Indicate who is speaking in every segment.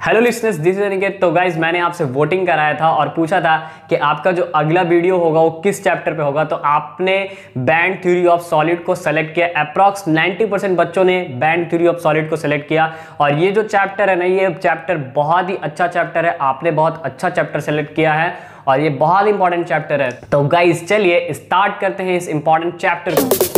Speaker 1: Hello listeners, this is Aniket. तो guys मैंने आपसे वोटिंग कराया था और पूछा था कि आपका जो अगला वीडियो होगा वो किस चैप्टर पे होगा। तो आपने बैंड थ्योरी ऑफ सॉलिड को सेलेक्ट किया। अप्रॉक्स 90% बच्चों ने बैंड थ्योरी ऑफ सॉलिड को सेलेक्ट किया। और ये जो चैप्टर है ना, ये चैप्टर बहुत ही अच्छा चैप्टर है। आपने बहुत अच्छा चैप्टर सेलेक्ट किया है और ये बहुत इंपॉर्टेंट चैप्टर है। तो गाइज चलिए स्टार्ट करते हैं इस इंपॉर्टेंट चैप्टर को।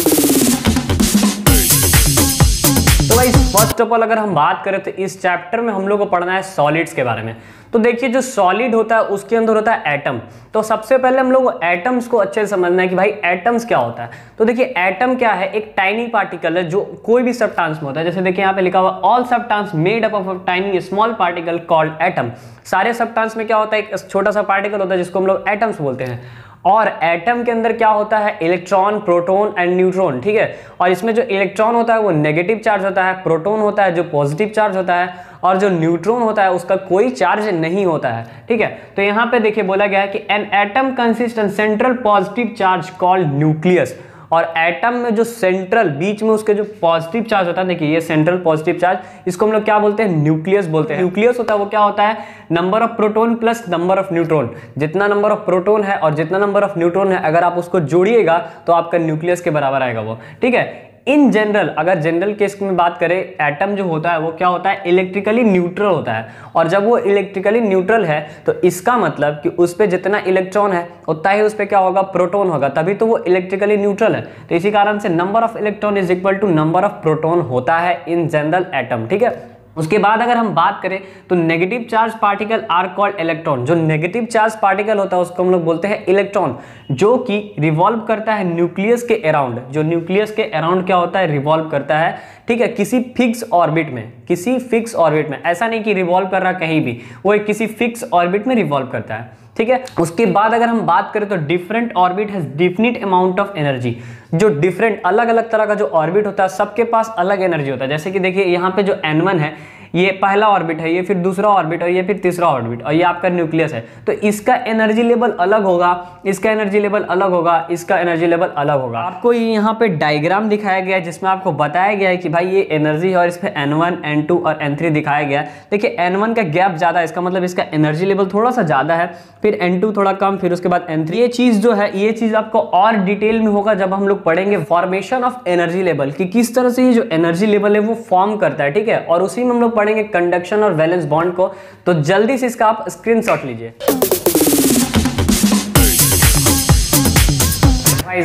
Speaker 1: तो भाई फर्स्ट ऑफ ऑल अगर हम बात करें तो इस चैप्टर में हम लोग को पढ़ना है सॉलिड्स के बारे में। तो देखिए, जो सॉलिड होता है उसके अंदर होता है एटम। तो सबसे पहले हम लोग को एटम्स को अच्छे से समझना है कि भाई एटम्स क्या होता है। तो देखिए, एटम क्या है? एक टाइनी पार्टिकल है जो कोई भी सब्सटेंस में होता है। जैसे देखिए यहाँ पे लिखा हुआ all substance made up of a tiny small particle called atom. सारे सब्सटेंस में क्या होता है? एक छोटा सा पार्टिकल होता है जिसको हम लोग एटम्स बोलते हैं। और एटम के अंदर क्या होता है? Electron, proton and neutron. ठीक है, और इसमें जो इलेक्ट्रॉन होता है वो नेगेटिव चार्ज होता है, प्रोटॉन होता है जो पॉजिटिव चार्ज होता है, और जो न्यूट्रॉन होता है उसका कोई चार्ज नहीं होता है। ठीक है, तो यहाँ पे देखिए बोला गया है कि an atom consist of central positive charge called nucleus. और एटम में जो सेंट्रल बीच में उसके जो पॉजिटिव चार्ज होता है, देखिए ये सेंट्रल पॉजिटिव चार्ज, इसको हम लोग क्या बोलते हैं? न्यूक्लियस बोलते हैं। न्यूक्लियस होता है वो क्या होता है? Number of proton plus number of neutron. जितना नंबर ऑफ प्रोटॉन है और जितना नंबर ऑफ न्यूट्रॉन है, अगर आप उसको जोड़िएगा तो आपका न्यूक्लियस के बराबर आएगा वो। ठीक है, इन जनरल अगर जनरल केस में बात करें, एटम जो होता है वो क्या होता है? इलेक्ट्रिकली न्यूट्रल होता है। और जब वो इलेक्ट्रिकली न्यूट्रल है तो इसका मतलब कि उस पे जितना इलेक्ट्रॉन है उतना ही उस पे क्या होगा? प्रोटॉन होगा, तभी तो वो इलेक्ट्रिकली न्यूट्रल है। तो इसी कारण से number of electron is equal to number of proton होता है इन जनरल एटम। ठीक है, उसके बाद अगर हम बात करें तो negative charge particle are called electron. जो नेगेटिव चार्ज पार्टिकल होता है उसको हम लोग बोलते हैं इलेक्ट्रॉन, जो कि रिवॉल्व करता है न्यूक्लियस के अराउंड। जो न्यूक्लियस के अराउंड क्या होता है? रिवॉल्व करता है। ठीक है, किसी फिक्स ऑर्बिट में, किसी फिक्स ऑर्बिट में, ऐसा नहीं कि रिवॉल्व कर रहा कहीं भी, वो एक किसी फिक्स ऑर्बिट में रिवॉल्व करता है। ठीक है, उसके बाद अगर हम बात करें तो different orbit has definite amount of energy. जो डिफरेंट अलग अलग तरह का जो ऑर्बिट होता है सबके पास अलग एनर्जी होता है। जैसे कि देखिए यहाँ पे जो N1 है ये पहला ऑर्बिट है, ये फिर दूसरा ऑर्बिट और ये फिर तीसरा ऑर्बिट, और ये आपका न्यूक्लियस है। तो इसका एनर्जी लेवल अलग होगा, इसका एनर्जी लेवल अलग होगा, इसका एनर्जी लेवल अलग होगा। आपको यहाँ पे डायग्राम दिखाया गया है जिसमें आपको बताया गया है कि भाई ये एनर्जी है और इस पे N1, N2 और N3 दिखाया गया है। देखिए N1 का गैप ज्यादा है, इसका मतलब इसका एनर्जी लेवल थोड़ा सा ज्यादा है, फिर N2 थोड़ा कम, फिर उसके बाद N3। ये चीज जो है, ये चीज आपको और डिटेल में होगा जब हम लोग पढ़ेंगे फॉर्मेशन ऑफ एनर्जी लेवल, कि किस तरह से ये जो एनर्जी लेवल है वो फॉर्म करता है। ठीक है, और उसी में हम लोग पढ़ेंगे कंडक्शन और वैलेंस बॉन्ड को। तो जल्दी से इसका आप स्क्रीनशॉट लीजिए।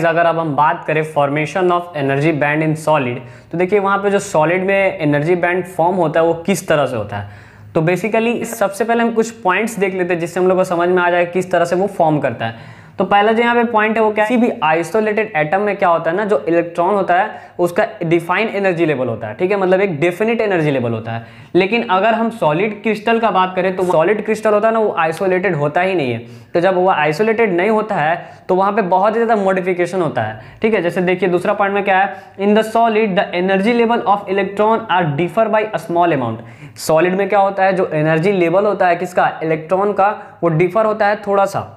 Speaker 1: अगर अब हम बात करें formation of energy band in solid, तो देखिए वहां पे जो सॉलिड में एनर्जी बैंड फॉर्म होता है वो किस तरह से होता है। तो बेसिकली सबसे पहले हम कुछ पॉइंट्स देख लेते हैं जिससे हम लोग को समझ में आ जाए किस तरह से वो फॉर्म करता है। तो पहला जो यहाँ पे पॉइंट है वो क्या है? किसी भी आइसोलेटेड एटम में क्या होता है ना, जो इलेक्ट्रॉन होता है उसका डिफाइन एनर्जी लेवल होता है। ठीक है, मतलब एक डेफिनेट एनर्जी लेवल होता है। लेकिन अगर हम सॉलिड क्रिस्टल का बात करें तो सॉलिड क्रिस्टल होता है ना, वो आइसोलेटेड होता ही नहीं है। तो जब वो आइसोलेटेड नहीं होता है तो वहां पे बहुत ही ज्यादा मॉडिफिकेशन होता है। ठीक है, जैसे देखिए दूसरा पॉइंट में क्या है? In the solid the energy level of electron are differ by a small amount. Solid में क्या होता है? जो एनर्जी लेवल होता है किसका? इलेक्ट्रॉन का, वो डिफर होता है थोड़ा सा।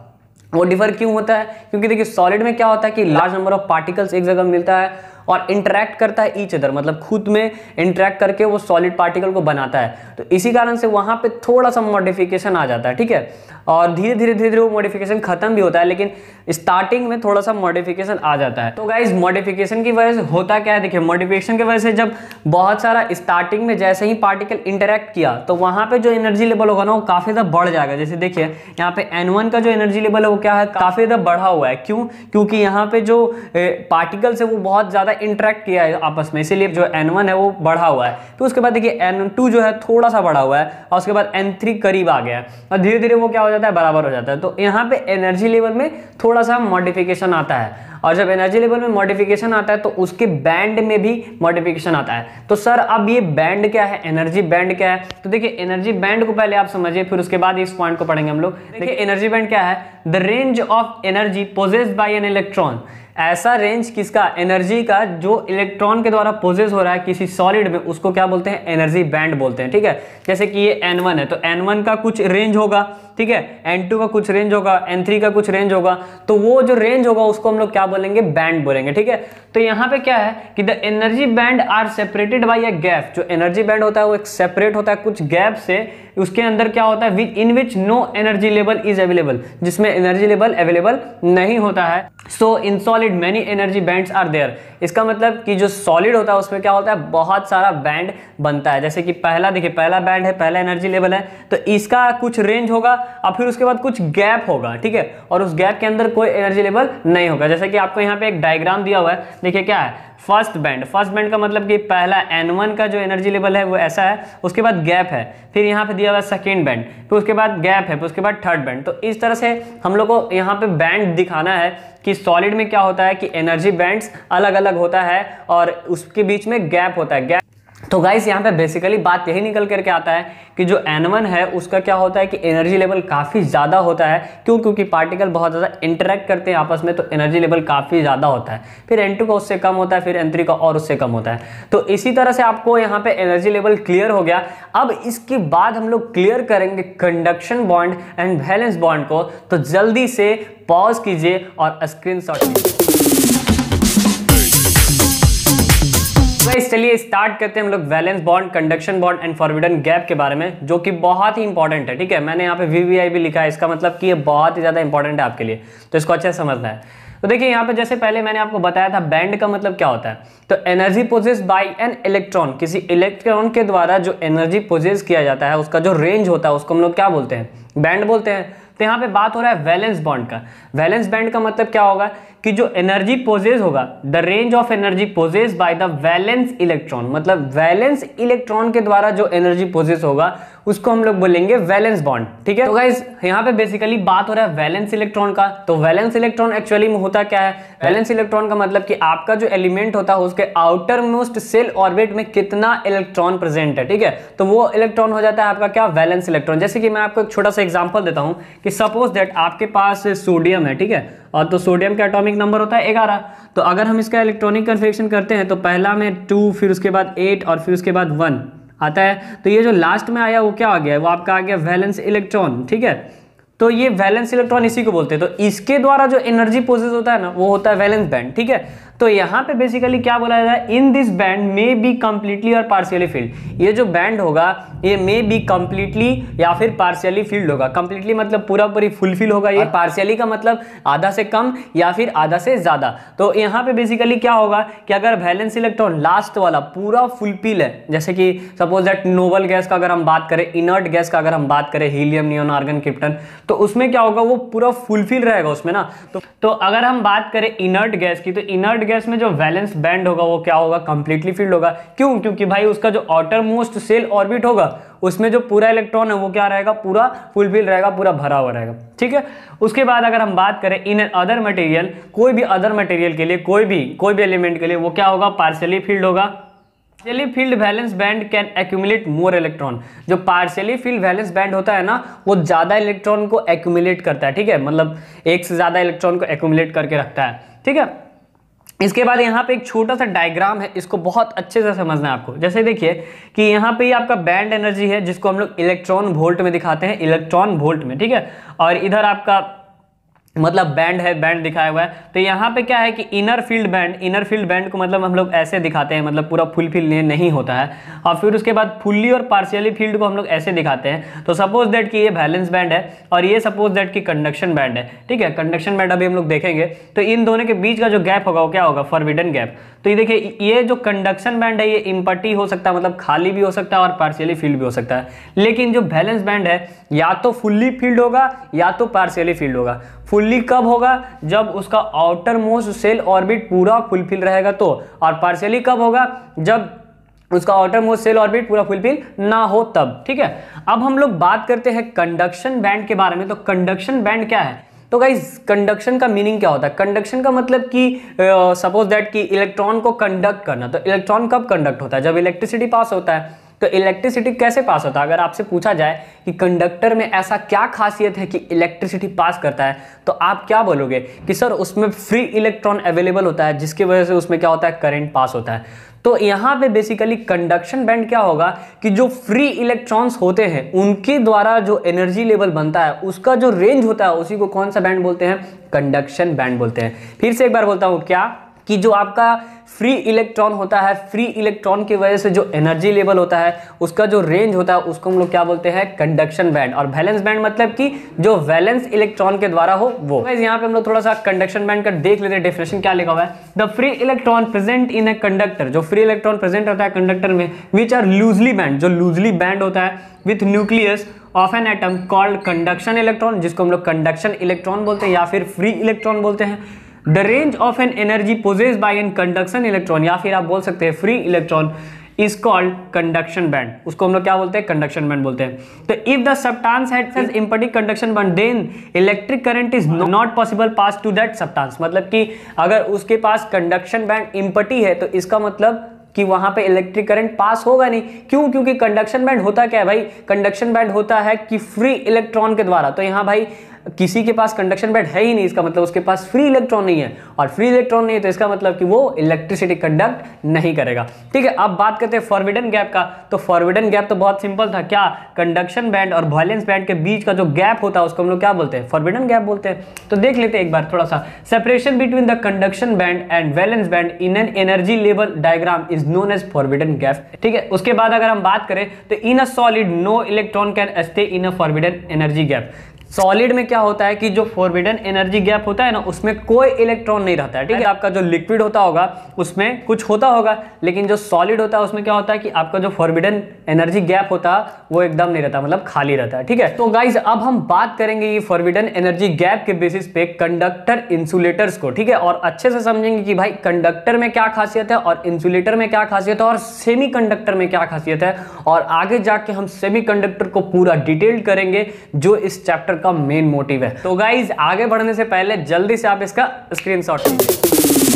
Speaker 1: वो डिफर क्यों होता है? क्योंकि देखिए सॉलिड में क्या होता है कि लार्ज नंबर ऑफ पार्टिकल्स एक जगह मिलता है और इंटरैक्ट करता है ईच अदर, मतलब खुद में इंटरैक्ट करके वो सॉलिड पार्टिकल को बनाता है। तो इसी कारण से वहां पे थोड़ा सा मॉडिफिकेशन आ जाता है। ठीक है, और धीरे धीरे वो मॉडिफिकेशन खत्म भी होता है, लेकिन स्टार्टिंग में थोड़ा सा मॉडिफिकेशन आ जाता है। तो गाइज मॉडिफिकेशन की वजह से होता क्या है? देखिए मॉडिफिकेशन की वजह से जब बहुत सारा स्टार्टिंग में जैसे ही पार्टिकल इंटरैक्ट किया तो वहां पे जो एनर्जी लेवल होगा ना वो काफी ज्यादा बढ़ जाएगा। जैसे देखिए यहाँ पे N1 का जो एनर्जी लेवल है वो क्या है? काफी ज्यादा बढ़ा हुआ है। क्यों? क्योंकि यहाँ पे जो पार्टिकल्स है वो बहुत ज्यादा इंटरैक्ट किया है आपस में, इसीलिए जो N1 है वो बढ़ा हुआ है। तो उसके बाद देखिए N2 जो है थोड़ा सा बढ़ा हुआ है और उसके बाद N3 करीब आ गया है और धीरे धीरे वो क्या हो जाता है? बराबर हो जाता है। तो यहाँ पे एनर्जी लेवल में थोड़ा सा मॉडिफिकेशन आता है, और जब एनर्जी लेवल में मॉडिफिकेशन आता है तो उसके बैंड में भी मॉडिफिकेशन आता है। तो सर अब ये बैंड क्या है? एनर्जी बैंड क्या है? तो देखिए एनर्जी बैंड को पहले आप समझिए, फिर उसके बाद इस पॉइंट को पढ़ेंगे हम लोग। देखिए एनर्जी बैंड क्या है? The range of energy possessed by an electron. ऐसा रेंज किसका, एनर्जी का जो इलेक्ट्रॉन के द्वारा पोजेस हो रहा है किसी सॉलिड में, उसको क्या बोलते हैं, एनर्जी बैंड बोलते हैं। ठीक है, जैसे कि ये N1 है तो N1 का कुछ रेंज होगा, ठीक है, N2 का कुछ रेंज होगा, N3 का कुछ रेंज होगा, तो वो जो रेंज होगा उसको हम लोग क्या बोलेंगे, बैंड बोलेंगे। ठीक है, तो यहाँ पे क्या है कि the energy band are separated by a gap, जो एनर्जी बैंड होता है वो एक सेपरेट होता है कुछ गैप से, उसके अंदर क्या होता है, in which no energy level is available, जिसमें एनर्जी लेवल अवेलेबल नहीं होता है। So in solid many energy bands are there, इसका मतलब कि जो सॉलिड होता है उसमें क्या होता है, बहुत सारा बैंड बनता है। जैसे कि पहला देखिए, पहला बैंड है, पहला एनर्जी लेवल है, तो इसका कुछ रेंज होगा और फिर उसके बाद कुछ गैप होगा, ठीक है, और उस गैप के अंदर कोई एनर्जी लेवल नहीं होगा। जैसे कि आपको यहाँ पे एक डायग्राम दिया हुआ है, देखिए क्या है, फर्स्ट बैंड, फर्स्ट बैंड का मतलब कि पहला N1 का जो एनर्जी लेवल है वो ऐसा है, उसके बाद गैप है, फिर यहाँ पे दिया हुआ है सेकेंड बैंड, फिर उसके बाद गैप है, फिर उसके बाद थर्ड बैंड। तो इस तरह से हम लोग को यहाँ पे बैंड दिखाना है कि सॉलिड में क्या होता है कि एनर्जी बैंड्स अलग अलग होता है और उसके बीच में गैप होता है, गैप। तो गाइस यहाँ पे बेसिकली बात यही निकल करके आता है कि जो N1 है उसका क्या होता है कि एनर्जी लेवल काफ़ी ज़्यादा होता है। क्यों? क्योंकि पार्टिकल बहुत ज़्यादा इंटरेक्ट करते हैं आपस में, तो एनर्जी लेवल काफ़ी ज़्यादा होता है। फिर N2 का उससे कम होता है, फिर N3 का और उससे कम होता है। तो इसी तरह से आपको यहाँ पे एनर्जी लेवल क्लियर हो गया। अब इसके बाद हम लोग क्लियर करेंगे conduction bond and valence bond को, तो जल्दी से पॉज कीजिए और स्क्रीनशॉट लीजिए। चलिए स्टार्ट करते हैं हम लोग valence bond, conduction bond and forbidden gap के बारे में, जो कि बहुत ही इंपॉर्टेंट है। ठीक है, मैंने यहाँ पे VVI भी लिखा है, इसका मतलब कि ये बहुत ही ज्यादा इंपॉर्टेंट है आपके लिए, तो इसको अच्छे से समझना है। तो देखिए यहाँ पे जैसे पहले मैंने आपको बताया था बैंड का मतलब क्या होता है, तो energy possess by an electron, किसी इलेक्ट्रॉन के द्वारा जो एनर्जी पोजेस किया जाता है उसका जो रेंज होता है उसको हम लोग क्या बोलते हैं, बैंड बोलते हैं। तो यहाँ पे बात हो रहा है वैलेंस बॉन्ड का। वैलेंस बैंड का मतलब क्या होगा कि जो एनर्जी पोजेस होगा, the range of energy possess by the valence electron, मतलब वैलेंस इलेक्ट्रॉन के द्वारा जो एनर्जी पोजेस होगा उसको हम लोग बोलेंगे वैलेंस बॉन्ड। ठीक है, तो गाइस यहाँ पे बेसिकली बात हो रहा है वैलेंस इलेक्ट्रॉन का। तो वैलेंस इलेक्ट्रॉन एक्चुअली में होता क्या है, वैलेंस इलेक्ट्रॉन का मतलब कि आपका जो एलिमेंट होता है उसके आउटर मोस्ट सेल ऑर्बिट में कितना इलेक्ट्रॉन प्रेजेंट है। ठीक है, तो वो इलेक्ट्रॉन हो जाता है आपका क्या, वैलेंस इलेक्ट्रॉन। जैसे कि मैं आपको एक छोटा सा एग्जांपल देता हूं कि सपोज दैट आपके पास सोडियम है, ठीक है, और तो सोडियम का एटॉमिक नंबर होता है 11। तो अगर हम इसका इलेक्ट्रॉनिक कन्फिगरेशन करते हैं तो पहला में 2, फिर उसके बाद 8 और फिर उसके बाद 1 आता है। तो ये जो लास्ट में आया वो क्या आ गया, वो आपका आ गया वैलेंस इलेक्ट्रॉन। ठीक है, तो ये वैलेंस इलेक्ट्रॉन इसी को बोलते हैं। तो इसके द्वारा जो एनर्जी पोजेस होता है ना वो होता है वैलेंस बैंड। ठीक है, तो यहाँ पे बेसिकली क्या बोला जाता है, in this band may be completely और पार्शियली फील्ड। ये जो बैंड होगा ये मे बी कंप्लीटली या फिर पार्शियली फील्ड होगा। कंप्लीटली मतलब पूरा पूरी फुलफिल होगा ये, पार्शियली का मतलब आधा से कम या फिर आधा से ज्यादा। तो यहाँ पे बेसिकली क्या होगा कि अगर वैलेंस इलेक्ट्रॉन लास्ट वाला पूरा फुलफिल है, जैसे कि सपोज दैट नोबल गैस का अगर हम बात करें, इनर्ट गैस का अगर हम बात करें, हीलियम, नियोन, आर्गन, क्रिप्टन, तो उसमें क्या होगा, वो पूरा फुलफिल रहेगा उसमें ना। तो अगर हम बात करें इनर्ट गैस की, तो इनर्ट गैस में जो वैलेंस बैंड होगा वो क्या होगा, कंप्लीटली फील्ड होगा। क्यों? क्योंकि भाई उसका जो आउटर मोस्ट सेल ऑर्बिट होगा उसमें जो पूरा इलेक्ट्रॉन है वो क्या रहेगा, पूरा फुलफिल रहेगा, पूरा भरा हुआ रहेगा। ठीक है, उसके बाद अगर हम बात करें इन अदर मटेरियल, कोई भी अदर मटेरियल के लिए, कोई भी एलिमेंट के लिए वो क्या होगा, पार्शियली फील्ड होगा। Partially field valence band can accumulate more electron. जो पार्शियली फील्ड वैलेंस बैंड होता है ना वो ज्यादा इलेक्ट्रॉन को एक्यूमुलेट करता है। ठीक है, मतलब एक से ज्यादा इलेक्ट्रॉन को एक्यूमुलेट करके रखता है। ठीक है, इसके बाद यहाँ पे एक छोटा सा डायग्राम है, इसको बहुत अच्छे से समझना है आपको। जैसे देखिए कि यहाँ पे आपका बैंड एनर्जी है जिसको हम लोग इलेक्ट्रॉन वोल्ट में दिखाते हैं, इलेक्ट्रॉन वोल्ट में। ठीक है, और इधर आपका मतलब बैंड है, बैंड दिखाया हुआ है। तो यहाँ पे क्या है कि इनर फील्ड बैंड को मतलब हम लोग ऐसे दिखाते हैं, मतलब पूरा फुलफिल नहीं होता है। और फिर उसके बाद फुल्ली और पार्शियली फील्ड को हम लोग ऐसे दिखाते हैं। तो सपोज दैट कि ये वैलेंस बैंड है और ये सपोज दैट कि कंडक्शन बैंड है। ठीक है, कंडक्शन बैंड अभी हम लोग देखेंगे। तो इन दोनों के बीच का जो गैप होगा वो क्या होगा, फॉरबिडन गैप। तो ये देखिए, ये जो कंडक्शन बैंड है ये इम्पटी हो सकता है, मतलब खाली भी हो सकता है और पार्शियली फील्ड भी हो सकता है। लेकिन जो वैलेंस बैंड है या तो फुल्ली फील्ड होगा या तो पार्शियली फील्ड होगा। फुल्ली कब होगा, जब उसका आउटर मोस्ट सेल ऑर्बिट पूरा फुलफिल रहेगा तो, और पार्शियली कब होगा, जब उसका आउटर मोस्ट सेल ऑर्बिट पूरा फुलफिल ना हो तब। ठीक है, अब हम लोग बात करते हैं कंडक्शन बैंड के बारे में। तो कंडक्शन बैंड क्या है, तो गाइस कंडक्शन का मीनिंग क्या होता है, कंडक्शन का मतलब कि सपोज दैट कि इलेक्ट्रॉन को कंडक्ट करना। तो इलेक्ट्रॉन कब कंडक्ट होता है, जब इलेक्ट्रिसिटी पास होता है। तो इलेक्ट्रिसिटी कैसे पास होता है? अगर आपसे पूछा जाए कि कंडक्टर में ऐसा क्या खासियत है कि इलेक्ट्रिसिटी पास करता है, तो आप क्या बोलोगे कि सर उसमें फ्री इलेक्ट्रॉन अवेलेबल होता है जिसकी वजह से उसमें क्या होता है, करंट पास होता है। तो यहाँ पे बेसिकली कंडक्शन बैंड क्या होगा कि जो फ्री इलेक्ट्रॉन्स होते हैं उनके द्वारा जो एनर्जी लेवल बनता है उसका जो रेंज होता है उसी को कौन सा बैंड बोलते हैं, कंडक्शन बैंड बोलते हैं। फिर से एक बार बोलता हूँ, क्या कि जो आपका फ्री इलेक्ट्रॉन होता है, फ्री इलेक्ट्रॉन की वजह से जो एनर्जी लेवल होता है उसका जो रेंज होता है उसको हम लोग क्या बोलते हैं, कंडक्शन बैंड। और वैलेंस बैंड मतलब कि जो वैलेंस इलेक्ट्रॉन के द्वारा हो वो। गाइस यहाँ पे हम लोग थोड़ा सा कंडक्शन बैंड का देख लेते हैं डेफिनेशन क्या लिखा हुआ है। The free electron present in a conductor, जो फ्री इलेक्ट्रॉन प्रेजेंट होता है कंडक्टर में, विच आर लूजली बैंड, जो लूजली बैंड होता है with nucleus of an atom called conduction electron, जिसको हम लोग कंडक्शन इलेक्ट्रॉन बोलते हैं या फिर फ्री इलेक्ट्रॉन बोलते हैं। The range of an energy possessed by an conduction electron, या फिर आप बोल सकते हैं free electron, is called conduction band, उसको हम लोग क्या बोलते हैं, कंडक्शन बैंड बोलते हैं। तो if the substance has empty conduction band then electric current is not possible pass to that substance, मतलब कि अगर उसके पास कंडक्शन बैंड इम्पटी है तो इसका मतलब कि वहां पे इलेक्ट्रिक करंट पास होगा नहीं। क्यों? क्योंकि कंडक्शन बैंड होता क्या है भाई, कंडक्शन बैंड होता है कि फ्री इलेक्ट्रॉन के द्वारा। तो यहाँ भाई किसी के पास कंडक्शन बैंड है ही नहीं, इसका मतलब उसके पास फ्री इलेक्ट्रॉन नहीं है, और फ्री इलेक्ट्रॉन नहीं है तो इसका मतलब कि वो इलेक्ट्रिसिटी कंडक्ट नहीं करेगा। ठीक है, अब बात करते हैं फॉरबिडन गैप का। तो फॉरबिडन गैप तो बहुत सिंपल था, क्या कंडक्शन बैंड और वैलेंस बैंड के बीच का जो गैप होता है उसको हम लोग क्या बोलते हैं, फॉरबिडन गैप बोलते हैं। तो देख लेते हैं एक बार थोड़ा सा, separation between the conduction band and valence band in an energy level diagram is known as forbidden gap. ठीक है, उसके बाद अगर हम बात करें तो in a solid no electron can stay in a forbidden energy gap. Solid में क्या होता है कि जो फॉरबिडन एनर्जी गैप होता है ना उसमें कोई इलेक्ट्रॉन नहीं रहता है। ठीक है, आपका जो लिक्विड होता होगा उसमें कुछ होता होगा, लेकिन जो सॉलिड होता है उसमें क्या होता है कि आपका जो फॉरबिडन एनर्जी गैप होता है वो एकदम नहीं रहता, मतलब खाली रहता है। ठीक है, तो गाइज अब हम बात करेंगे ये फॉरबिडन एनर्जी गैप के बेसिस पे कंडक्टर इंसुलेटर्स को। ठीक है, और अच्छे से समझेंगे कि भाई कंडक्टर में क्या खासियत है और इंसुलेटर में क्या खासियत है और सेमी कंडक्टर में क्या खासियत है, और आगे जाके हम सेमी कंडक्टर को पूरा डिटेल्ड करेंगे जो इस चैप्टर का मेन मोटिव है। तो गाइज आगे बढ़ने से पहले जल्दी से आप इसका स्क्रीनशॉट लीजिए।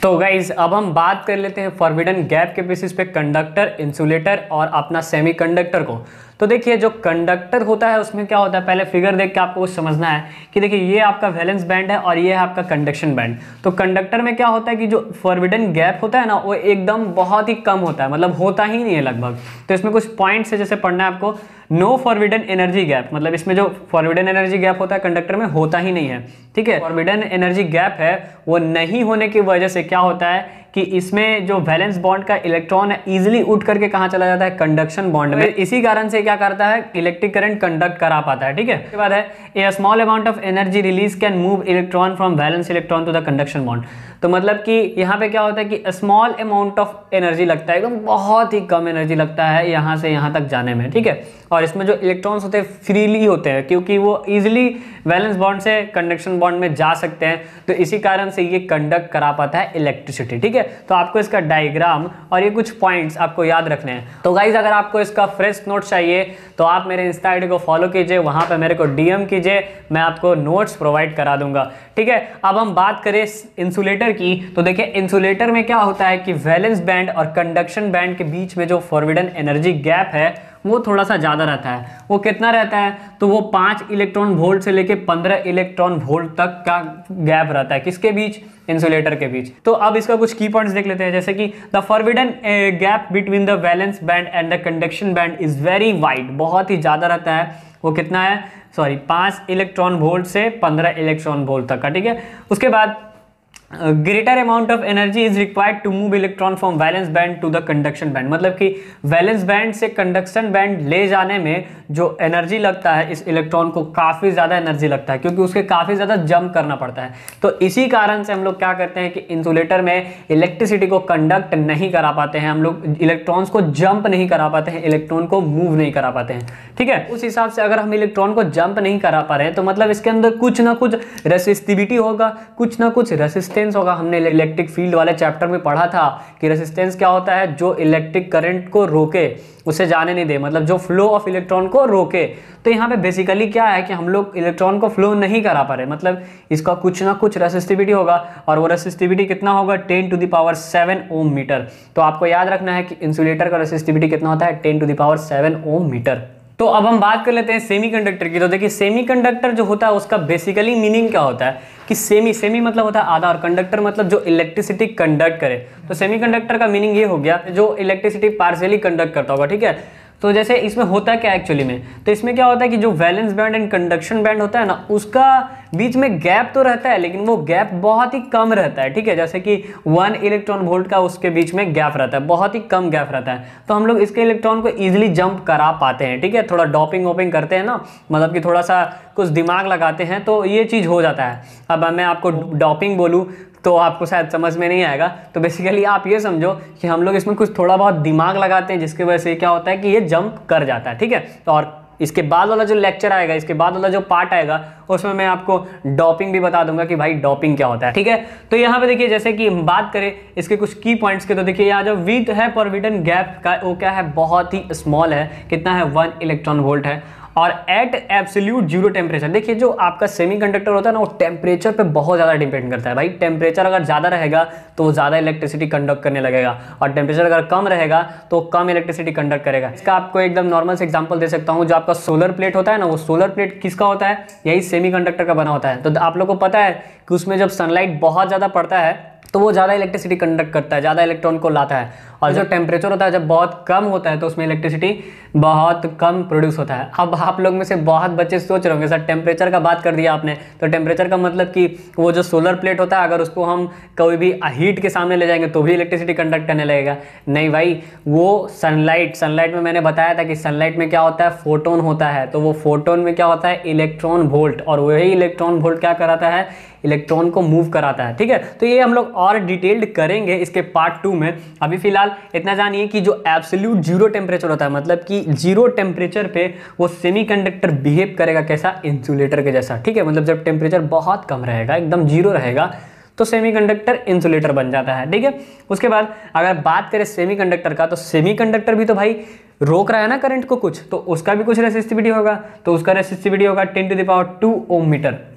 Speaker 1: तो गाइज अब हम बात कर लेते हैं फॉरबिडन गैप के बेसिस पे कंडक्टर, इंसुलेटर और अपना सेमीकंडक्टर को। तो देखिए जो कंडक्टर होता है उसमें क्या होता है, पहले फिगर देख के आपको कुछ समझना है कि देखिए ये आपका वैलेंस बैंड है और ये है आपका कंडक्शन बैंड। तो कंडक्टर में क्या होता है कि जो फॉरबिडन गैप होता है ना वो एकदम बहुत ही कम होता है, मतलब होता ही नहीं है लगभग। तो इसमें कुछ पॉइंट्स है जैसे पढ़ना है आपको, नो फॉरबिडन एनर्जी गैप, मतलब इसमें जो फॉरबिडन एनर्जी गैप होता है कंडक्टर में होता ही नहीं है। ठीक है, फॉरबिडन एनर्जी गैप है वो नहीं होने की वजह से क्या होता है कि इसमें जो वैलेंस बॉन्ड का इलेक्ट्रॉन है इजीली उठ करके कहाँ चला जाता है, कंडक्शन बॉन्ड में। इसी कारण से क्या करता है, इलेक्ट्रिक करंट कंडक्ट करा पाता है। ठीक है, उसके बाद है a small amount of energy release can move electron from valence electron to the conduction bond. तो मतलब कि यहाँ पे क्या होता है कि स्मॉल अमाउंट ऑफ एनर्जी लगता है, एकदम बहुत ही कम एनर्जी लगता है यहाँ से यहाँ तक जाने में। ठीक है, और इसमें जो इलेक्ट्रॉन्स होते हैं फ्रीली होते हैं क्योंकि वो इजीली वैलेंस बॉन्ड से कंडक्शन बॉन्ड में जा सकते हैं, तो इसी कारण से ये कंडक्ट करा पाता है इलेक्ट्रिसिटी। ठीक है, तो आपको इसका डायग्राम और ये कुछ पॉइंट्स आपको याद रखने हैं। तो गाइज अगर आपको इसका फ्रेश नोट चाहिए तो आप मेरे इंस्टा आईडी को फॉलो कीजिए, वहां पे मेरे को डीएम कीजिए, मैं आपको नोट्स प्रोवाइड करा दूंगा। ठीक है, अब हम बात करें इंसुलेटर की। तो देखिए इंसुलेटर में क्या होता है कि वैलेंस बैंड और कंडक्शन बैंड के बीच में जो फॉरबिडन एनर्जी गैप है वो थोड़ा सा ज़्यादा रहता है। वो कितना रहता है, तो वो 5 इलेक्ट्रॉन वोल्ट से लेके 15 इलेक्ट्रॉन वोल्ट तक का गैप रहता है, किसके बीच, इंसुलेटर के बीच। तो अब इसका कुछ की पॉइंट्स देख लेते हैं, जैसे कि the forbidden gap between the valence band and the conduction band is very wide, बहुत ही ज़्यादा रहता है। वो कितना है, 5 इलेक्ट्रॉन वोल्ट से 15 इलेक्ट्रॉन वोल्ट तक का। ठीक है, उसके बाद greater amount of energy is required to move electron from valence band to the conduction band, मतलब कि वैलेंस बैंड से कंडक्शन बैंड ले जाने में जो एनर्जी लगता है इस इलेक्ट्रॉन को काफ़ी ज़्यादा एनर्जी लगता है क्योंकि उसके काफ़ी ज़्यादा जंप करना पड़ता है। तो इसी कारण से हम लोग क्या करते हैं कि इंसुलेटर में इलेक्ट्रिसिटी को कंडक्ट नहीं करा पाते हैं, हम लोग इलेक्ट्रॉन्स को जंप नहीं करा पाते हैं, इलेक्ट्रॉन को मूव नहीं करा पाते हैं। ठीक है, उस हिसाब से अगर हम इलेक्ट्रॉन को जंप नहीं करा पा रहे हैं तो मतलब इसके अंदर कुछ ना कुछ रेसिस्टिविटी होगा, कुछ ना कुछ रेसिस्टेंस रेसिस्टेंस होगा, हमने इलेक्ट्रिक फील्ड वाले चैप्टर में पढ़ा था कि रेसिस्टेंस क्या होता है, जो इलेक्ट्रिक करंट को रोके, उसे जाने नहीं दे, मतलब जो फ्लो ऑफ इलेक्ट्रॉन को रोके। तो यहाँ पे बेसिकली क्या है कि हम लोग इलेक्ट्रॉन को फ्लो नहीं करा पा रहे, मतलब इसका कुछ ना कुछ रेसिस्टिविटी होगा, और वो रेसिस्टिविटी कितना होगा 10⁷ ओम मीटर। तो आपको याद रखना है कि इंसुलेटर का रेसिस्टिविटी कितना होता है 10⁷ ओम मीटर। तो अब हम बात कर लेते हैं सेमीकंडक्टर की। तो देखिए सेमीकंडक्टर जो होता है उसका बेसिकली मीनिंग क्या होता है कि सेमी मतलब होता है आधा, और कंडक्टर मतलब जो इलेक्ट्रिसिटी कंडक्ट करे। तो सेमीकंडक्टर का मीनिंग ये हो गया जो इलेक्ट्रिसिटी पार्शियली कंडक्ट करता होगा, ठीक है। तो जैसे इसमें होता क्या एक्चुअली में, तो इसमें क्या होता है कि जो valence band and conduction band होता है ना, उसका बीच में गैप तो रहता है, लेकिन वो गैप बहुत ही कम रहता है, ठीक है। जैसे कि 1 इलेक्ट्रॉन वोल्ट का उसके बीच में गैप रहता है, बहुत ही कम गैप रहता है। तो हम लोग इसके इलेक्ट्रॉन को इजीली जंप करा पाते हैं, ठीक है। थोड़ा डॉपिंग वॉपिंग करते हैं ना, मतलब कि थोड़ा सा कुछ दिमाग लगाते हैं तो ये चीज़ हो जाता है। अब मैं आपको डॉपिंग बोलूँ तो आपको शायद समझ में नहीं आएगा। तो बेसिकली आप ये समझो कि हम लोग इसमें कुछ थोड़ा बहुत दिमाग लगाते हैं, जिसकी वजह से क्या होता है कि ये जंप कर जाता है, ठीक है। तो और इसके बाद वाला जो लेक्चर आएगा, इसके बाद वाला जो पार्ट आएगा, उसमें मैं आपको डॉपिंग भी बता दूंगा कि भाई डॉपिंग क्या होता है, ठीक है। तो यहाँ पे देखिए जैसे कि हम बात करें इसके कुछ की पॉइंट्स के, तो देखिए यहाँ जो विड्थ है परविडन गैप का, वो क्या है, बहुत ही स्मॉल है। कितना है 1 इलेक्ट्रॉन वोल्ट है। और एट एब्सोल्यूट जीरो टेम्परेचर, देखिए जो आपका सेमीकंडक्टर होता है ना, वो टेम्परेचर पे बहुत ज़्यादा डिपेंड करता है भाई। टेम्परेचर अगर ज़्यादा रहेगा तो वो ज़्यादा इलेक्ट्रिसिटी कंडक्ट करने लगेगा, और टेम्परेचर अगर कम रहेगा तो कम इलेक्ट्रिसिटी कंडक्ट करेगा। इसका आपको एकदम नॉर्मल से एग्जांपल दे सकता हूँ। जो आपका सोलर प्लेट होता है ना, वो सोलर प्लेट किसका होता है, यही सेमीकंडक्टर का बना होता है। तो आप लोग को पता है कि उसमें जब सनलाइट बहुत ज़्यादा पड़ता है तो वो ज़्यादा इलेक्ट्रिसिटी कंडक्ट करता है, ज़्यादा इलेक्ट्रॉन को लाता है। और जो टेम्परेचर होता है जब बहुत कम होता है तो उसमें इलेक्ट्रिसिटी बहुत कम प्रोड्यूस होता है। अब आप लोग में से बहुत बच्चे सोच रहे होंगे सर टेम्परेचर का बात कर दिया आपने, तो टेम्परेचर का मतलब कि वो जो सोलर प्लेट होता है अगर उसको हम कोई भी हीट के सामने ले जाएंगे तो भी इलेक्ट्रिसिटी कंडक्ट करने लगेगा। नहीं भाई, वो सनलाइट में मैंने बताया था कि सनलाइट में क्या होता है, फोटोन होता है। तो वो फोटोन में क्या होता है, इलेक्ट्रॉन वोल्ट, और वही इलेक्ट्रॉन वोल्ट क्या कराता है, इलेक्ट्रॉन को मूव कराता है, ठीक है। तो ये हम लोग और डिटेल्ड करेंगे इसके पार्ट 2 में। अभी फिलहाल इतना जानिए कि जो एब्सोल्यूट जीरो टेम्परेचर होता है, मतलब कि जीरो टेम्परेचर पे वो सेमीकंडक्टर बिहेव करेगा कैसा, इंसुलेटर के जैसा, ठीक है। मतलब जब टेम्परेचर बहुत कम रहेगा, एकदम जीरो रहेगा, तो सेमीकंडक्टर इंसुलेटर बन जाता है, ठीक है। उसके बाद अगर बात करें सेमीकंडक्टर का, तो सेमीकंडक्टर भी तो भाई रोक रहा है ना करंट को कुछ, तो उसका भी कुछ रेसिस्टिविटी होगा। तो उसका रेसिस्टिविटी होगा 10⁻² ओम मीटर।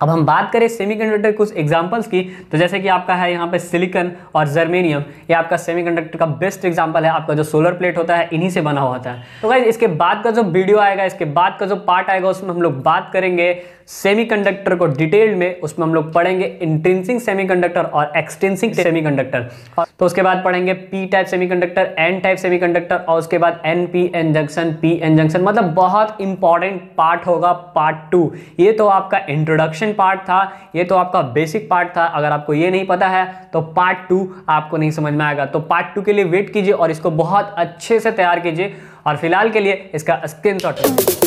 Speaker 1: अब हम बात करें सेमीकंडक्टर कुछ एग्जांपल्स की, तो जैसे कि आपका है यहाँ पे सिलिकॉन और जर्मेनियम, ये आपका सेमीकंडक्टर का बेस्ट एग्जांपल है। आपका जो सोलर प्लेट होता है इन्हीं से बना हुआ होता है। तो गाइस इसके बाद का जो वीडियो आएगा, इसके बाद का जो पार्ट आएगा, उसमें हम लोग बात करेंगे सेमीकंडक्टर को डिटेल में। उसमें हम लोग पढ़ेंगे इंट्रिंसिक सेमीकंडक्टर और एक्सट्रिंसिक सेमीकंडक्टर। तो उसके बाद पढ़ेंगे P type semiconductor, N type semiconductor, और उसके बाद N junction, P N junction. मतलब बहुत इंपॉर्टेंट पार्ट होगा पार्ट 2। ये तो आपका इंट्रोडक्शन पार्ट था, ये तो आपका बेसिक पार्ट था। अगर आपको ये नहीं पता है तो पार्ट 2 आपको नहीं समझ में आएगा। तो पार्ट 2 के लिए वेट कीजिए और इसको बहुत अच्छे से तैयार कीजिए। और फिलहाल के लिए इसका स्क्रीनशॉट